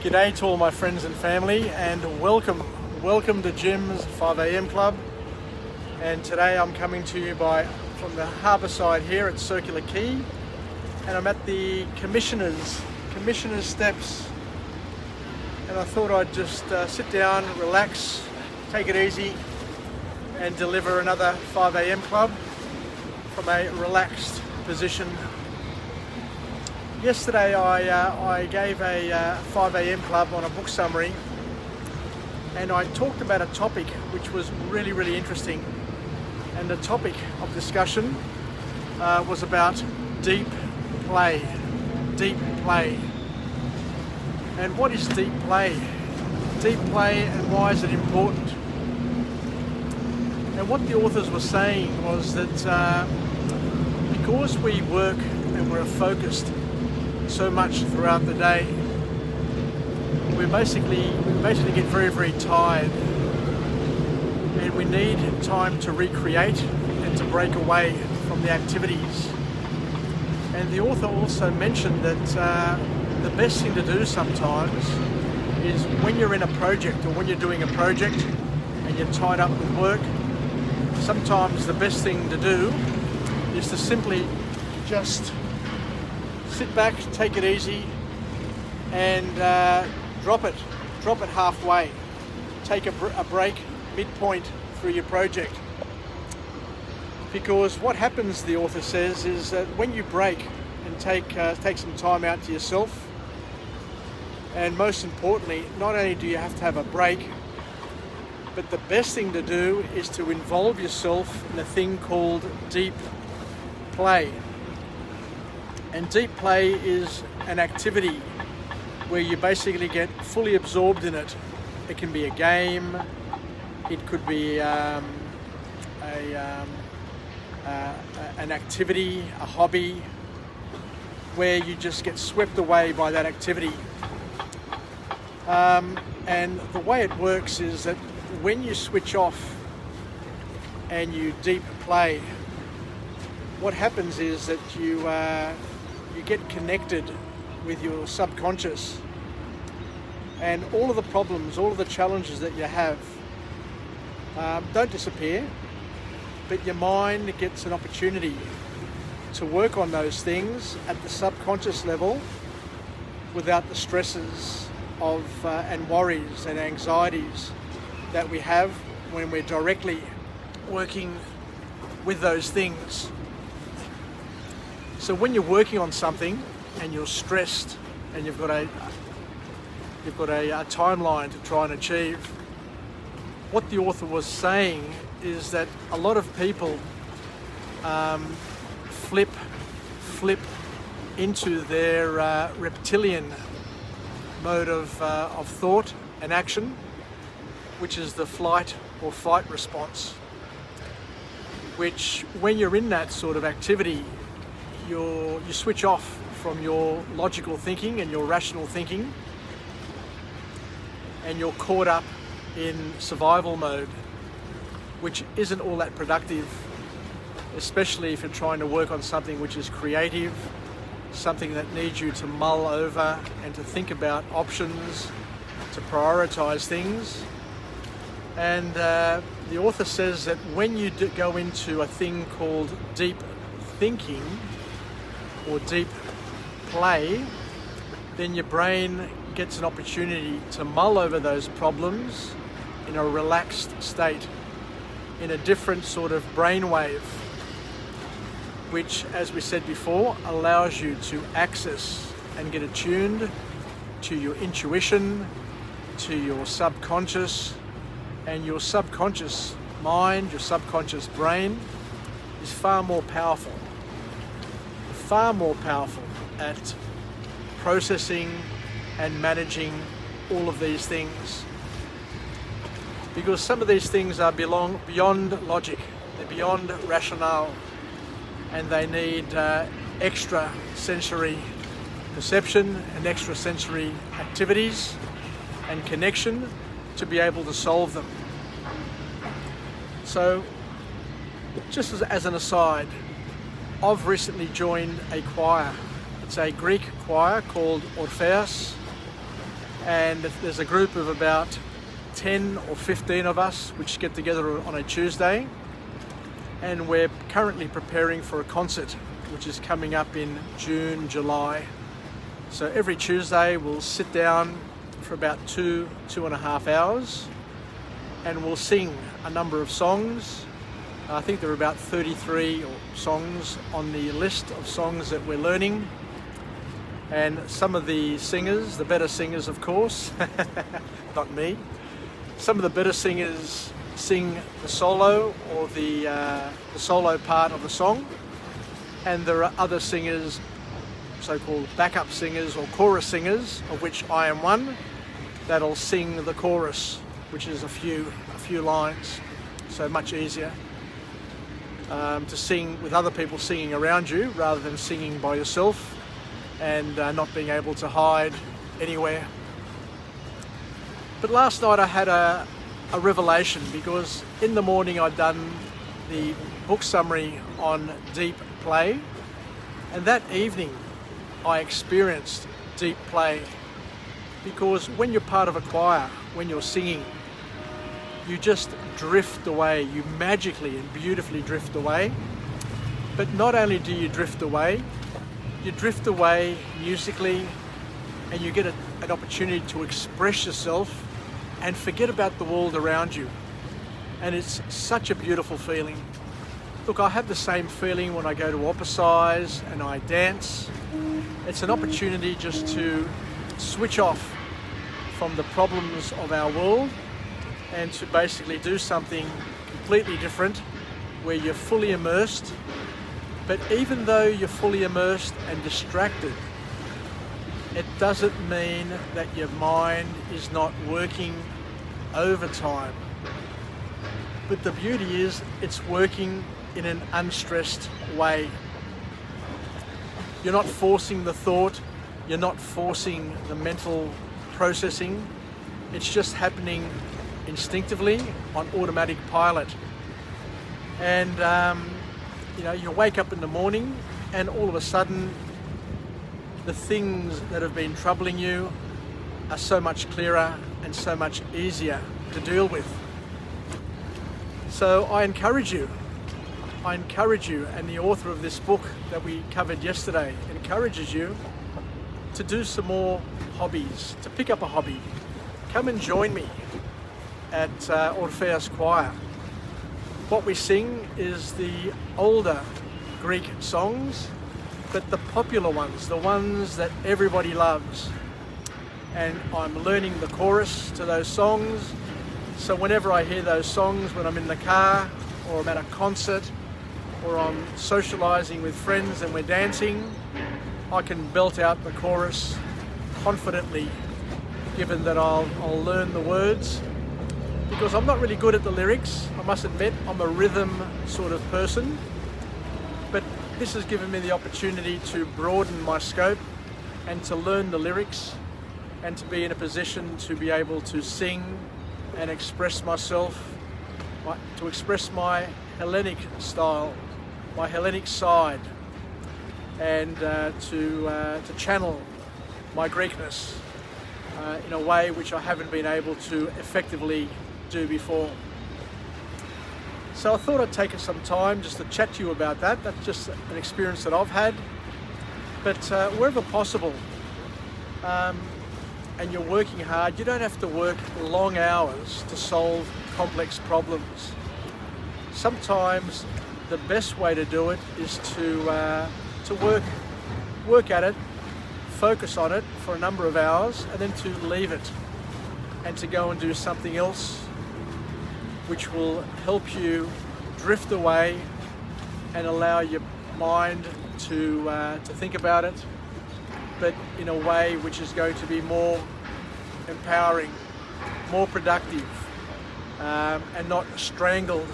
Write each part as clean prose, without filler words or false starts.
G'day to all my friends and family, and welcome to Jim's 5 a.m. Club. And today I'm coming to you from the harbour side here at Circular Quay, and I'm at the Commissioner's steps, and I thought I'd just sit down, relax, take it easy, and deliver another 5 a.m. Club from a relaxed position. Yesterday I gave a 5 a.m. Club on a book summary, and I talked about a topic which was really interesting, and the topic of discussion was about deep play. And what is deep play? Deep play, and why is it important? And what the authors were saying was that because we work and we're focused so much throughout the day, we basically get very tired, and we need time to recreate and to break away from the activities. And the author also mentioned that the best thing to do sometimes is when you're in a project, or when you're doing a project and you're tied up with work, sometimes the best thing to do is to simply just sit back, take it easy, and drop it halfway. Take a break midpoint through your project. Because what happens, the author says, is that when you break and take some time out to yourself, and most importantly, not only do you have to have a break, but the best thing to do is to involve yourself in a thing called deep play. And deep play is an activity where you basically get fully absorbed in it. It can be a game, it could be an activity, a hobby, where you just get swept away by that activity. And the way it works is that when you switch off and you deep play, what happens is that you get connected with your subconscious, and all of the problems, all of the challenges that you have don't disappear, but your mind gets an opportunity to work on those things at the subconscious level without the stresses of and worries and anxieties that we have when we're directly working with those things. So when you're working on something and you're stressed and you've got a timeline to try and achieve, what the author was saying is that a lot of people flip into their reptilian mode of thought and action, which is the flight or fight response, which when you're in that sort of activity, you switch off from your logical thinking and your rational thinking, and you're caught up in survival mode, which isn't all that productive, especially if you're trying to work on something which is creative, something that needs you to mull over and to think about options, to prioritize things. And the author says that when you go into a thing called deep thinking or deep play, then your brain gets an opportunity to mull over those problems in a relaxed state, in a different sort of brainwave, which, as we said before, allows you to access and get attuned to your intuition, to your subconscious. And your subconscious mind, your subconscious brain is far more powerful at processing and managing all of these things. Because some of these things are beyond logic, they're beyond rationale, and they need extra sensory perception and extra sensory activities and connection to be able to solve them. So, just as an aside, I've recently joined a choir. It's a Greek choir called Orpheus, and there's a group of about 10 or 15 of us which get together on a Tuesday, and we're currently preparing for a concert which is coming up in June, July. So every Tuesday we'll sit down for about 2.5 hours, and we'll sing a number of songs. I think there are about 33 songs on the list of songs that we're learning. And some of the singers, the better singers of course, not me, some of the better singers sing the solo or the solo part of the song. And there are other singers, so-called backup singers or chorus singers, of which I am one, that'll sing the chorus, which is a few lines, so much easier to sing with other people singing around you rather than singing by yourself and not being able to hide anywhere. But last night I had a revelation, because in the morning I'd done the book summary on deep play, and that evening I experienced deep play, because when you're part of a choir, when you're singing, you just drift away, you magically and beautifully drift away. But not only do you drift away musically, and you get an opportunity to express yourself and forget about the world around you. And it's such a beautiful feeling. Look, I have the same feeling when I go to opposize and I dance. It's an opportunity just to switch off from the problems of our world and to basically do something completely different where you're fully immersed. But even though you're fully immersed and distracted, it doesn't mean that your mind is not working overtime. But the beauty is it's working in an unstressed way. You're not forcing the thought, you're not forcing the mental processing. It's just happening instinctively on automatic pilot. And you wake up in the morning and all of a sudden the things that have been troubling you are so much clearer and so much easier to deal with. So I encourage you, and the author of this book that we covered yesterday encourages you to do some more hobbies, to pick up a hobby. Come and join me at Orpheus Choir. What we sing is the older Greek songs, but the popular ones, the ones that everybody loves. And I'm learning the chorus to those songs, so whenever I hear those songs, when I'm in the car or I'm at a concert or I'm socializing with friends and we're dancing, I can belt out the chorus confidently, given that I'll learn the words. Because I'm not really good at the lyrics, I must admit. I'm a rhythm sort of person, but this has given me the opportunity to broaden my scope and to learn the lyrics and to be in a position to be able to sing and express myself, to express my Hellenic style, my Hellenic side, and to channel my Greekness in a way which I haven't been able to effectively do before. So I thought I'd take some time just to chat to you about that. That's just an experience that I've had. But wherever possible, and you're working hard, you don't have to work long hours to solve complex problems. Sometimes the best way to do it is to work at it, focus on it for a number of hours, and then to leave it and to go and do something else which will help you drift away and allow your mind to think about it, but in a way which is going to be more empowering, more productive, and not strangled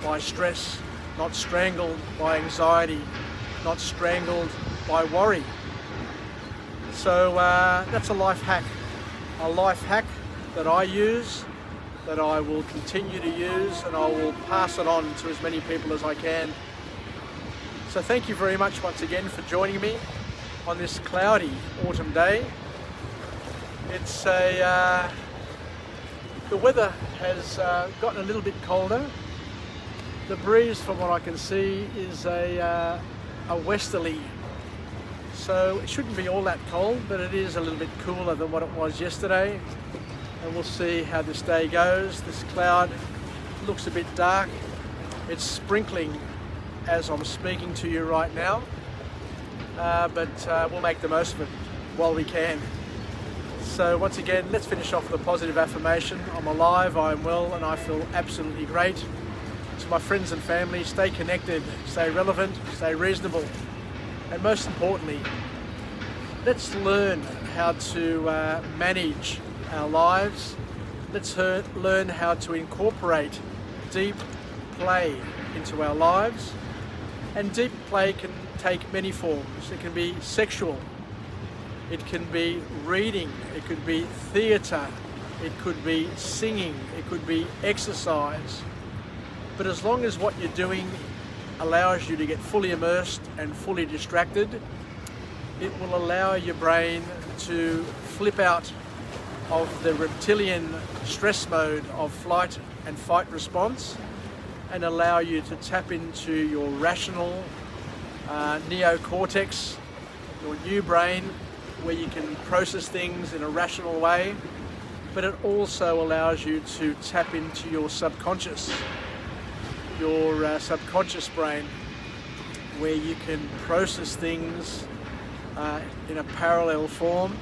by stress, not strangled by anxiety, not strangled by worry. So that's a life hack that I use, that I will continue to use, and I will pass it on to as many people as I can. So thank you very much once again for joining me on this cloudy autumn day. It's the weather has gotten a little bit colder. The breeze, from what I can see, is a westerly. So it shouldn't be all that cold, but it is a little bit cooler than what it was yesterday. And we'll see how this day goes. This cloud looks a bit dark. It's sprinkling as I'm speaking to you right now, but we'll make the most of it while we can. So once again, let's finish off with a positive affirmation. I'm alive, I'm well, and I feel absolutely great. To my friends and family, stay connected, stay relevant, stay reasonable, and most importantly, let's learn how to manage our lives. Let's learn how to incorporate deep play into our lives. And deep play can take many forms. It can be sexual, it can be reading, it could be theatre, it could be singing, it could be exercise. But as long as what you're doing allows you to get fully immersed and fully distracted, it will allow your brain to flip out of the reptilian stress mode of flight and fight response and allow you to tap into your rational neocortex, your new brain, where you can process things in a rational way, but it also allows you to tap into your subconscious brain, where you can process things in a parallel form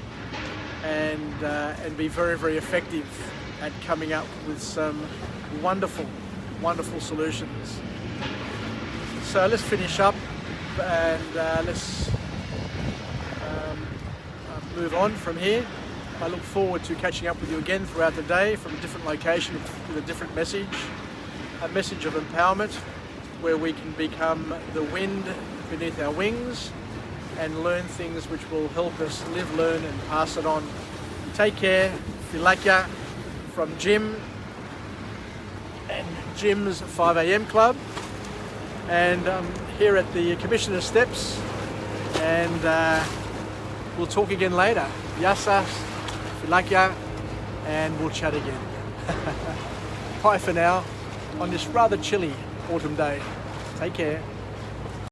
and be very, very effective at coming up with some wonderful solutions. So let's finish up and let's move on from here. I look forward to catching up with you again throughout the day from a different location with a different message, a message of empowerment where we can become the wind beneath our wings and learn things which will help us live, learn and pass it on. Take care. Filakya from Jim and Jim's 5 a.m. club, and here at the Commissioner Steps, and we'll talk again later. Yasa, Filakya, and we'll chat again. Bye for now on this rather chilly autumn day. Take care.